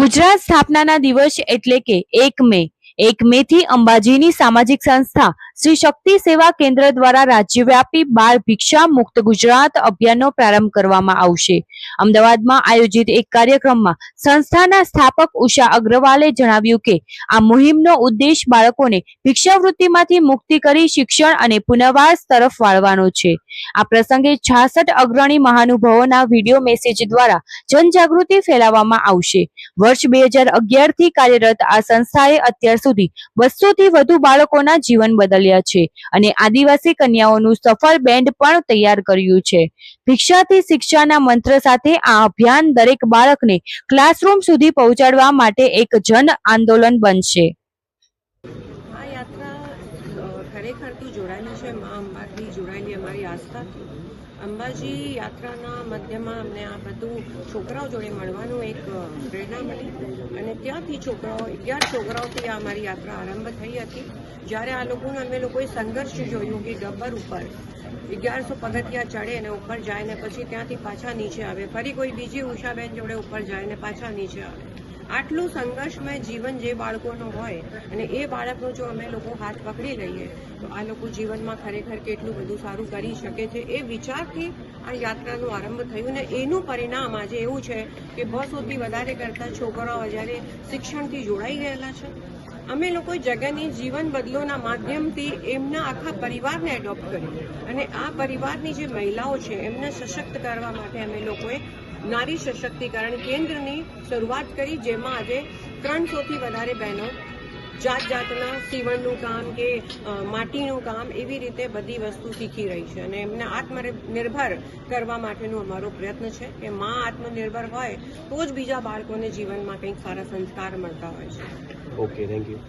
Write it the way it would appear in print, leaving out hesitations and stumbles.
ગુજરાત સ્થાપનાના દિવસ એટલે કે 1 મે થી અંબાજીની સામાજિક સંસ્થા શ્રી શક્તિ સેવા કેન્દ્ર દ્વારા રાજ્યવ્યાપી બાળ ભિક્ષા મુક્ત ગુજરાત અભિયાનનો પ્રારંભ કરવામાં આવશે। અમદાવાદમાં આયોજિત એક કાર્યક્રમમાં સંસ્થાના સ્થાપક ઉષા અગ્રવાલે જણાવ્યું કે આ મુહિમનો ઉદ્દેશ બાળકોને ભિક્ષાવૃત્તિમાંથી મુક્તિ કરી શિક્ષણ અને પુનર્વાસ તરફ વાળવાનો છે। આ પ્રસંગે 66 અગ્રણી મહાનુભાવોના વિડીયો મેસેજ દ્વારા જનજાગૃતિ ફેલાવવામાં આવશે। વર્ષ 2011 થી કાર્યરત આ સંસ્થાએ અત્યાર સુધી 200 થી વધુ બાળકોના જીવન બદલ્યા છે અને આદિવાસી કન્યાઓનું સફળ બેન્ડ પણ તૈયાર કર્યું છે। ભિક્ષાથી શિક્ષાના મંત્ર સાથે આ અભિયાન દરેક બાળકને ક્લાસરૂમ સુધી પહોંચાડવા માટે એક જન આંદોલન બનશે। આ યાત્રા ખરેખરથી જોડાયેલી છે મા અંબાથી જોડાયેલી અમારી આસ્થાથી। અંબાજી યાત્રાના મધ્યમાં અમને આ બધું છોકરાઓ જોડે મળવાનું એક પ્રેરણા મળી અને ત્યાંથી 11 છોકરાઓથી આ અમારી યાત્રા આરંભ થઈ હતી। જ્યારે આ લોકોને અમે લોકોએ સંઘર્ષ જોયું કે ગબ્બર ઉપર 1100 પગથિયા ચડે અને ઉપર જાય ને પછી ત્યાંથી પાછા નીચે આવે, ફરી કોઈ બીજી ઉષાબેન જોડે ઉપર જાય ને પાછા નીચે આવે। આટલું સંઘર્ષમય જીવન જે બાળકોનું હોય અને એ બાળકનો જો અમે લોકો હાથ પકડી લઈએ તો આ લોકો જીવનમાં ખરેખર કેટલું બધું સારું કરી શકે છે એ વિચારથી આ યાત્રાનો આરંભ થયું ને એનું પરિણામ આજે એવું છે કે 200થી વધારે કરતા છોકરાઓ જ્યારે શિક્ષણથી જોડાઈ ગયેલા છે। અમે લોકોએ જગનની જીવન બદલોના માધ્યમથી એમના આખા પરિવારને એડોપ્ટ કર્યું અને આ પરિવારની જે મહિલાઓ છે એમને સશક્ત કરવા માટે અમે લોકોએ નારી સશક્તિકરણ કેન્દ્રની શરૂઆત કરી, જેમાં આજે 300થી વધારે બહેનો જાતના સીવણનું કામ કે માટીનું કામ એવી રીતે બધી વસ્તુ શીખી રહી છે અને એમને આત્મનિર્ભર કરવા માટેનો અમારો પ્રયત્ન છે કે માં આત્મનિર્ભર હોય તો જ બીજા બાળકોને જીવનમાં કંઈક સારા સંસ્કાર મળતા હોય છે। Okay, thank you.